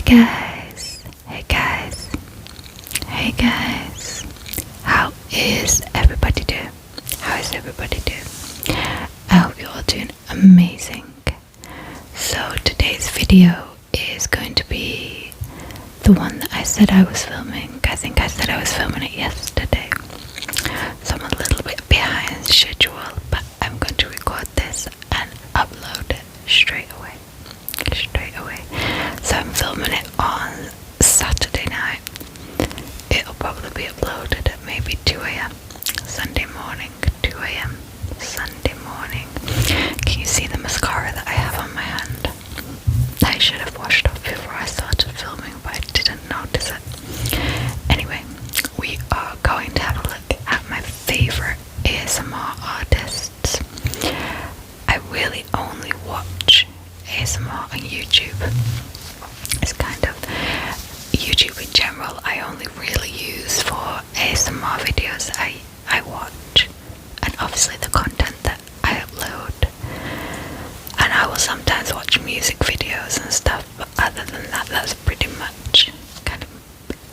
Hey guys, hey guys, hey guys, how is everybody doing? How is everybody doing? I hope you're all doing amazing. So today's video is going to be the one that I said I was filming. I think I said I was filming it yesterday. So I'm a little bit behind schedule, but I'm going to record this and upload it straight away. So I'm filming it on Saturday night. It'll probably be uploaded at maybe 2 a.m. Sunday morning, 2 a.m. Sunday morning. Can you see the mascara that I have on my hand? I should have washed off before I started filming, but I didn't notice it. Anyway, we are going to have a look at my favorite ASMR artists. I really only watch ASMR on YouTube. It's kind of YouTube in general I only really use for ASMR videos I watch, and obviously the content that I upload. And I will sometimes watch music videos and stuff, but other than that, that's pretty much kind of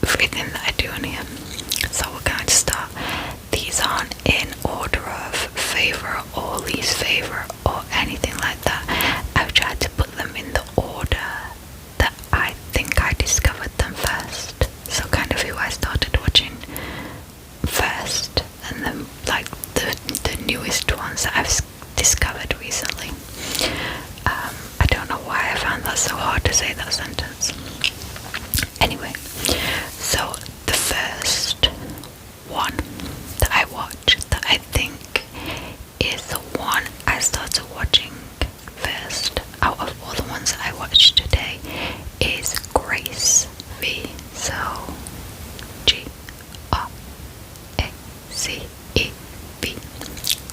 everything that I do on here. So we're going to start. These aren't in order of favourite or least favourite or anything like that. I've tried to put them in the order that I think I discovered them first. So kind of who I started watching first, and then like the newest ones that I've discovered recently. I don't know why I found that so hard to say that sentence. Anyway, so the first one that I watched that I think is the one I started watching first out of all the ones that I watched today is Grace V. So G-R-A-C-E-V.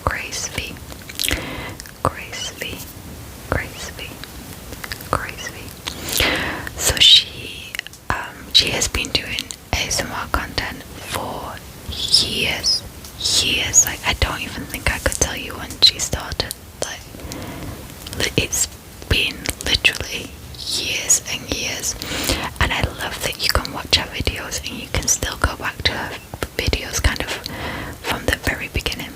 Grace V. Grace V. Grace V. Grace V. So she has been doing ASMR content for years. Like I don't even think I could tell you when she started. Like it's been literally years and years, and I love that you can watch her videos and you can still go back to her videos kind of from the very beginning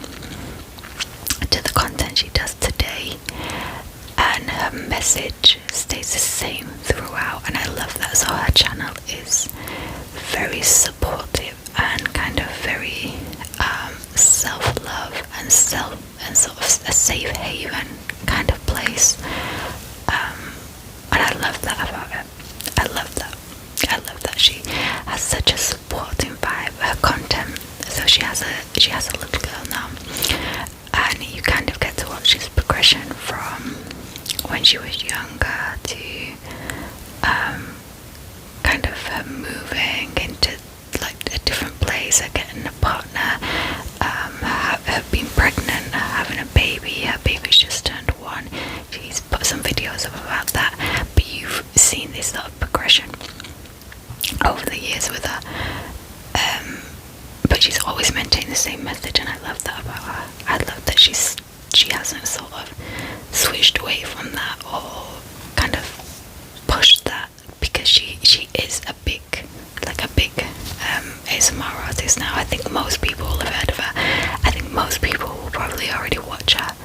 to the content she does today, and her message stays the same throughout, and I love that. So her channel is very supportive and kind of very self-love and sort of a safe haven kind of place, and I love that about it. I love that she has such a supporting vibe. Her content, so she has a little girl now, and you kind of get to watch this progression from when she was younger to kind of her moving into like a different place, her getting a partner, her being pregnant, her having a baby. Her baby's just turned 1. She's put some videos up about that, but you've seen this sort of progression over the years with her, but she's always maintained the same message, and I love that about her. I love that she hasn't sort of switched away from that or kind of pushed that, because she is a big ASMR artist now. I think most people will have heard of her. I think most people will probably already watch her,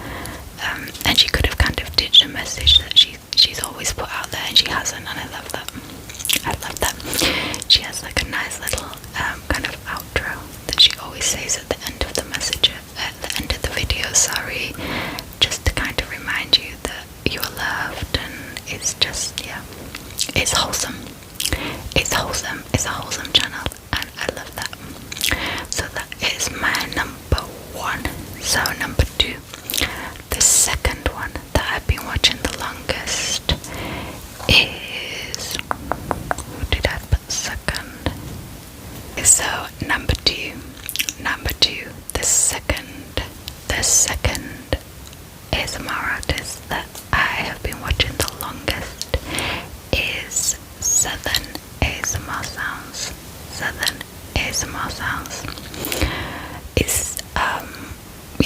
and she could have kind of ditched a message that she's always put out there, and she hasn't, and I love that. She has like a nice little kind of outro that she always says at the end of the message, at the end of the video, sorry, just to kind of remind you that you're loved, and it's just, yeah, it's wholesome. It's a wholesome channel, and I love that. So that is my number 1. So number 2, the second one that I've been watching the longest is, who did I put second? So number two, the second ASMR artist that I have been watching the longest is Southern ASMR Sounds.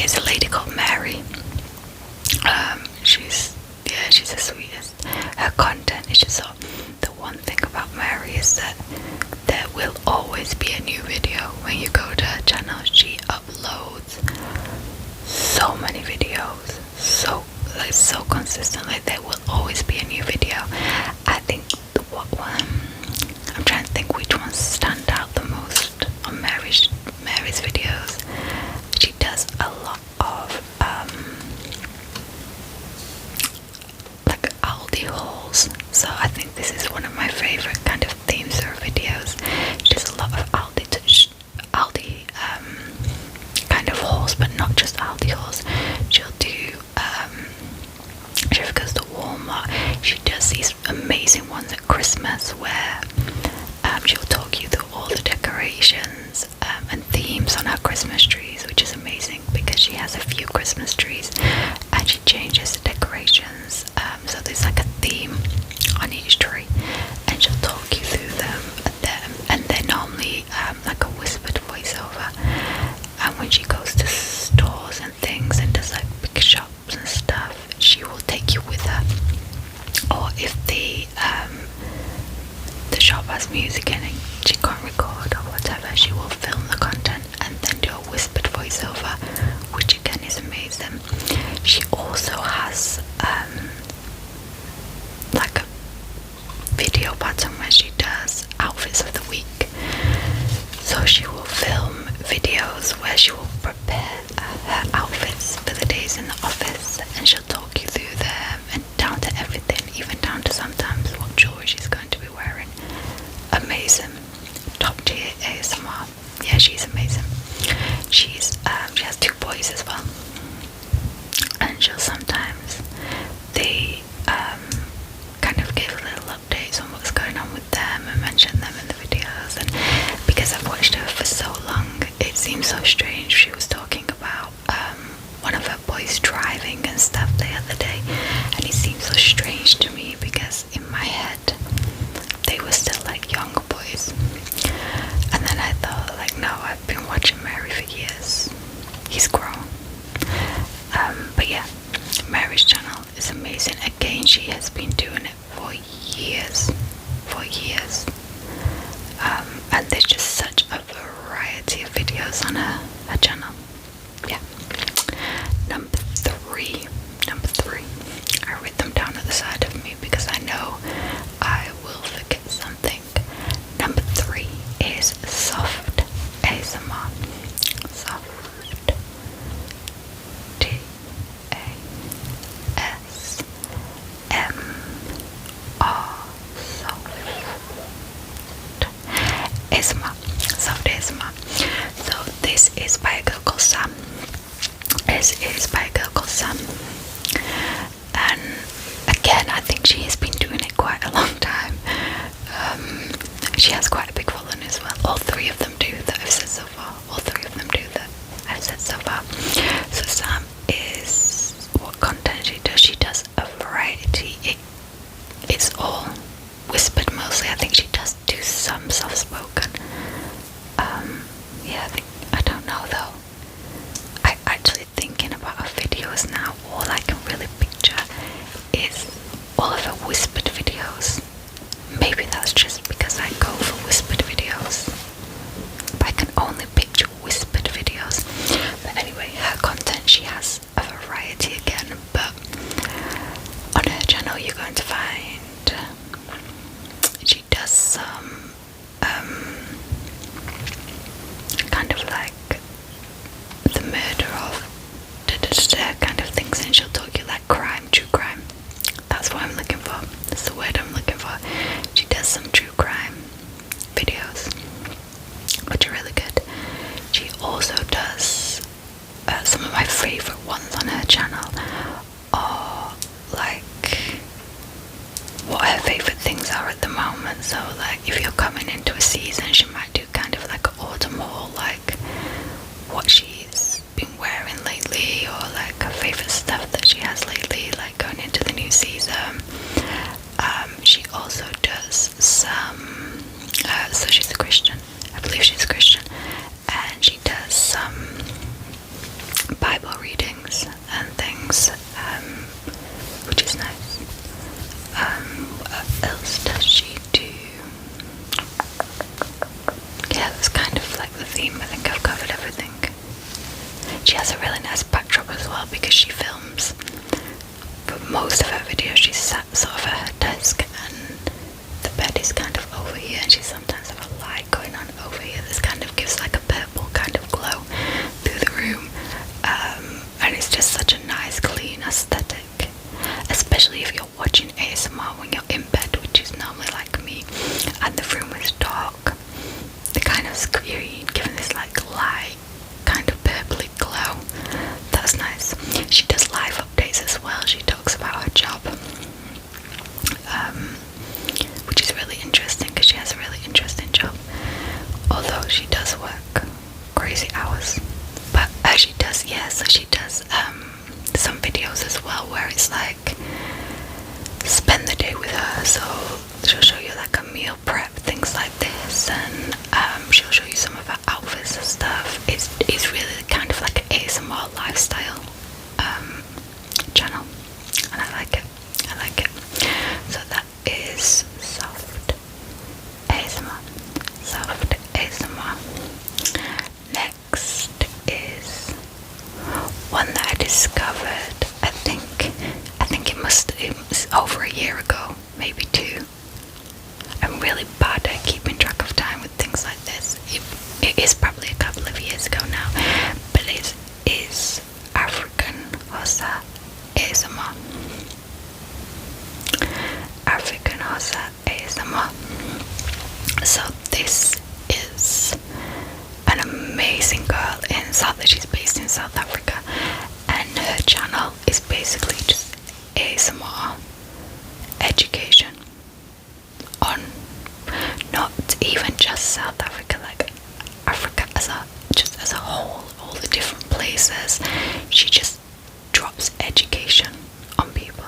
It's a lady called Mary. She's the sweetest. Her content is just so, the one thing about consistently. There will always be a new video. I think what one, I'm trying to think which ones stand out the most on Mary's videos. She does a lot of like Aldi hauls, so I think this is one of my favourite kind of themes for videos. She does a lot of Aldi kind of hauls, but not just Aldi hauls. She'll do she goes to Walmart. She does these amazing ones at Christmas where she'll talk you through all the decorations and themes on her Christmas trees, which is amazing because she has a few Christmas trees and she changes the decorations. So there's like a theme on each tree, and she'll talk you through them, and they're normally like a whispered voiceover. And when she goes to stores and things and does like big shops and stuff, she will take you with her. Or if the shop has music in it, she can't record or whatever, she will film the content and then do a whispered voiceover, which again is amazing. She also has like a video pattern where she does outfits of the week. So she will film videos where she will prepare her outfits for the days in the office, and she'll talk you through them and down to everything, even down to sometimes what jewelry she's going to be wearing. Amazing. Top tier ASMR. Yeah, she's amazing. She has 2 boys as well, and she'll sometimes kind of give little updates on what's going on with them and mention them in the videos. And because I've watched her for so long, it seems so strange. She was talking about one of her boys driving and stuff the other day, and it seems so strange to me because in my head they were still like young boys. And then I thought, like, no, I've been watching Mary for years. He's grown. But yeah, Mary's channel is amazing. Again, she has been doing it for years. And there's just such a variety of videos on her channel. Yeah. Number three. I write them down at the side of me because I know I will forget something. Number 3 is soft ASMR. Soft. Soft ASMR. So this is by a girl called Sam. And again, I think she has been doing it quite a long time. She has quite a big following as well. All 3 of them do that I've said so far. So Sam is, what content she does? She does a variety. It's all whispered mostly. I think she does do some soft spoken. Yeah, I don't know though. I actually thinking about her videos now, all I can really picture is all of her whispered videos. Maybe that's just because I go for whispered videos, but I can only picture whispered videos. But anyway, her content, she has a variety again, but on her channel you're going to find she does some kind of like the murder of kind of things, and she'll talk you like true crime. That's what I'm looking for. That's the word I'm looking for. She does some true crime videos, which are really good. She also does some of my favourite ones on her channel are like what her favourite things are at the moment. So like if you're coming into a season, she might do kind of like an autumn haul, like what she's been wearing lately, or like her favourite stuff that she has lately, like going into the new season. She also does some so she's a Christian, I believe she's a Christian, and she does some Bible readings and things, which is nice. What else does she do? Yeah, that's kind of like the theme. I think I've covered everything. most of her videos she's sat sort of at her desk and the bed is kind of over here, and she sometimes have a light going on over here. This kind of gives like a purple kind of glow through the room, and it's just such a nice clean aesthetic, especially if you're watching ASMR when you're in bed, which is normally like me, and the room is dark. The kind of screen giving this like light kind of purpley glow. That's nice. She does live updates as well. She talks about her job, which is really interesting because she has a really interesting job, although she does work crazy hours. But she does, yeah, so she does some videos as well where it's like spend the day with her. So she'll show you like a meal prep, things like this, and she'll show you some of her outfits and stuff. It's really kind of like an ASMR lifestyle channel, and I like it. So that is soft ASMR. Next is one that I discovered. I think it was over a year ago, maybe 2. I'm really bad at keeping track of time with things like this. It is probably a couple of years ago now, but it is African Hossa ASMR. African Hossa ASMR. So this is an amazing girl in she's based in South Africa, and her channel is basically just ASMR education on not even just South Africa, like Africa as a whole, all the different places. She just drops education on people,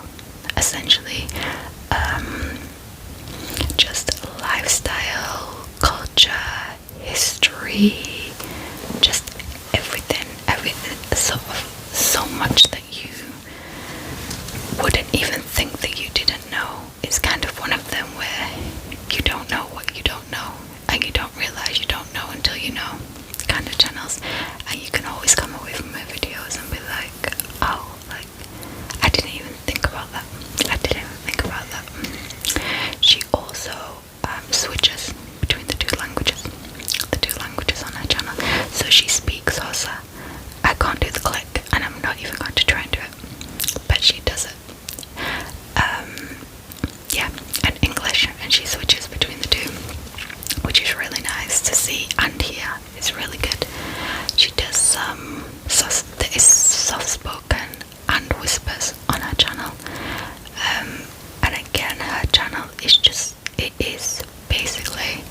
essentially. Just lifestyle, culture, history, just everything, so much that you wouldn't even think that you didn't know. It's kind of one of them where you don't know what you don't know, and you don't realize you don't know until you know kind of channels. And you can always come away from her videos and be like, oh, like, I didn't even think about that. She also switches between the two languages on her channel. So she speaks Xhosa. I can't do the click, and I'm not even going to try and do it, but she does it. Yeah, and English, and she switches between the two, which is really nice to see and hear. It's really good. She does there is soft spoken and whispers on her channel, and again, her channel is basically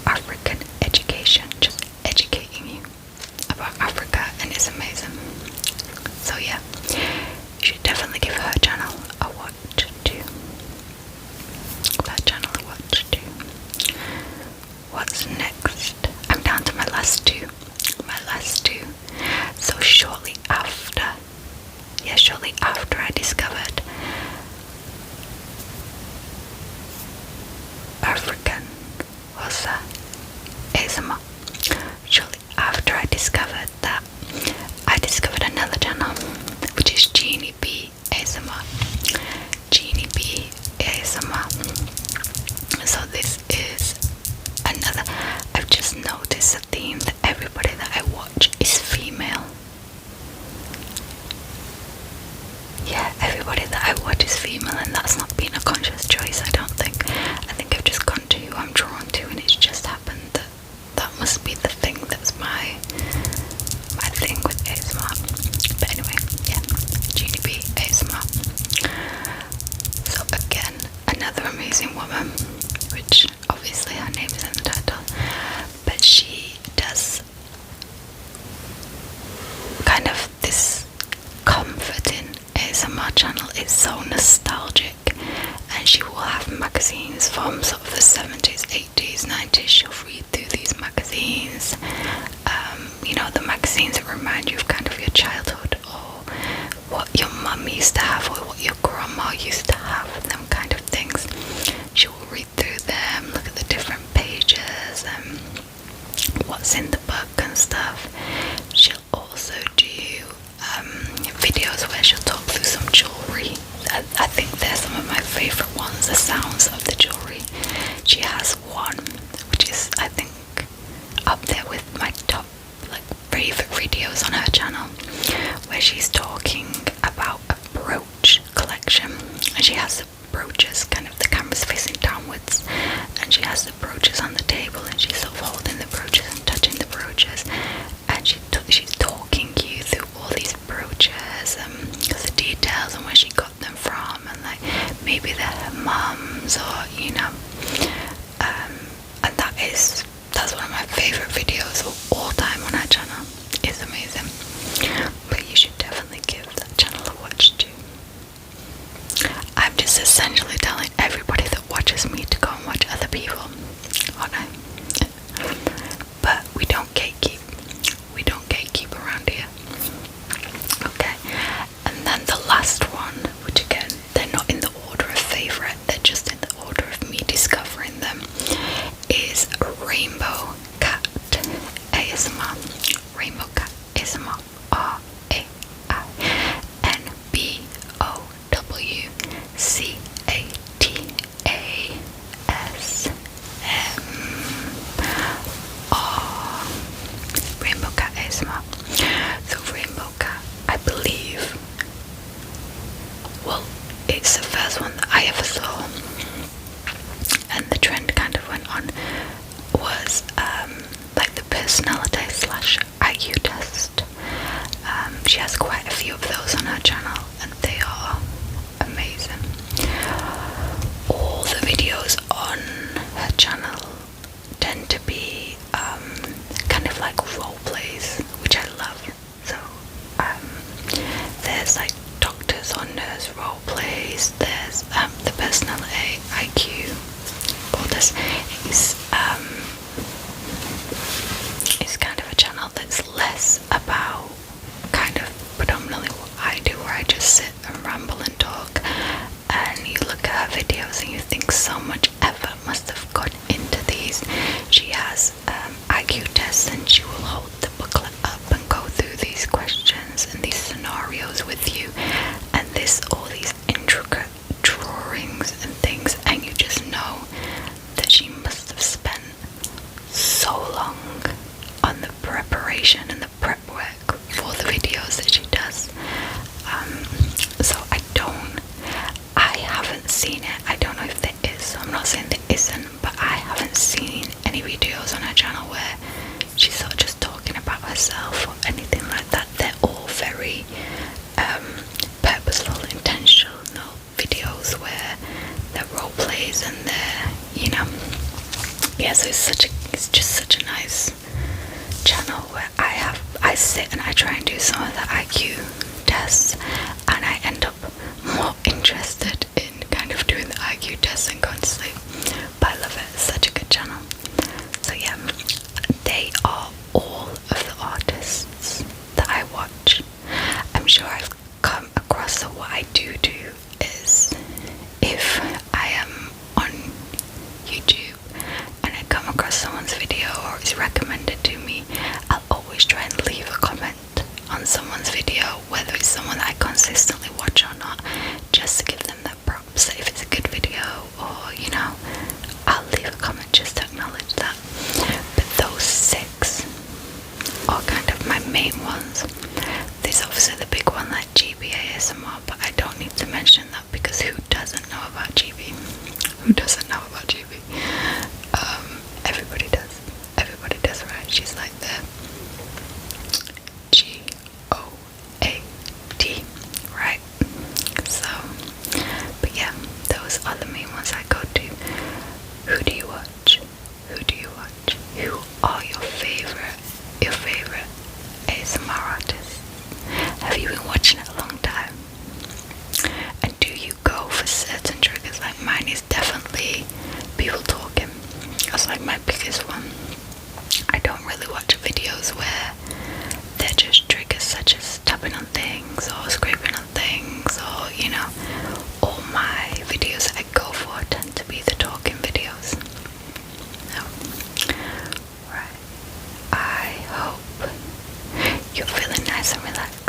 African education, just educating you about Africa, and it's amazing. So yeah, you should definitely give her channel a watch too. What's next? I'm down to my last two. So shortly after I discovered African Hossa ASMR, shortly after I discovered that, I discovered another channel, which is Genie B ASMR. Genie B ASMR. So this is another. I've just noticed a theme that everybody that I watch is female. Yeah, everybody that I watch is female, and that's not been a conscious choice, I don't think. I think I've just gone to who I'm drawn to, and it's just happened that that must be the thing that's my thing with ASMR. But anyway, yeah, Genie B ASMR. So again, another amazing woman, which obviously her name is in the title, but she does kind of this comforting ASMR channel. It's so nostalgic, and she will have magazines from sort of the 70s, 80s, 90s. She'll read through these magazines, you know, the magazines that remind you of kind of your childhood, or what your mum used to have, or what your grandma used to have, them kind of things. She will read through them, look at the different pages and what's in the book and stuff. She'll also do videos where she'll talk through some jewelry she has the brooches, kind of the camera's facing downwards, and she has the brooches on the table, and she's sort of holding the brooches and touching the brooches, and she's talking you through all these brooches, the details and where she got them from, and like maybe they're her mum's, or you know, and that's one of my favourite videos of all time on her channel. It's amazing, but you should definitely give that channel a watch too. I'm just essentially telling everybody that watches me to go and watch other people, aren't I? But we don't gatekeep. We don't gatekeep around here. Okay, and then the last one, which again, they're not in the order of favourite, they're just in the order of me discovering them, is Rainbow Cat ASMR. Rainbow Cat ASMR. Rainbow Cat ASMR. So Rainbow Cat, I believe, well, it's the first one that I ever saw, and the trend kind of went on, was like the personality slash IQ test. She has quite a few of those on her channel, and they are amazing. All the videos on her channel tend to be kind of like role plays, which I love. So there's like doctors or nurse role plays, there's the personality IQ, all this is kind of a channel that's less about kind of predominantly what I do, where I just sit and ramble and talk, and you look at her videos and you think so much effort must have gone into these. She has IQ tests, and she will hold the booklet up and go through these questions and these scenarios with you, and all these intricate drawings and things, and you just know that she must have spent so long on the preparation and the prep work for the videos that she does. So I haven't seen it. I don't know if there is. I'm not saying there isn't, but I haven't seen any videos on her channel where she's sort of just talking about herself or anything like that. They're all very purposeful, intentional videos where they're role plays and they're, you know, yeah. So it's just such a nice channel where I sit and I try and do some of the IQ tests, and I end up more interested in kind of doing the IQ tests and going to sleep. But I love it. It's such a good channel. So yeah, they are all of the artists that I watch. I'm sure I've come across, so what I do is, if I am on YouTube and I come across someone's video or it's recommended to me, I'll always try and leave a comment on someone's video, whether it's someone that I consistently watch or not, just to give them that props. So if it's a good video, or you know, I'll leave a comment just to acknowledge that. But those 6 are kind of my main ones. There's obviously the big one like GB ASMR, but I don't need to mention that because who doesn't know about GB? Who doesn't know about GB? Everybody does. Everybody does, right? She's like the GOAT, right? So, but yeah, those are the main ones I go to. Who do you watch? Who do you watch? Who are your favorite ASMR artists? Have you been watching it a long time? And do you go for certain triggers? Like mine is definitely people talking. That's like my biggest one. I don't really watch videos where they're just triggers such as tapping on things or scraping on things, or you know, all my videos I go for tend to be the talking videos. No. Right. I hope you're feeling nice and relaxed.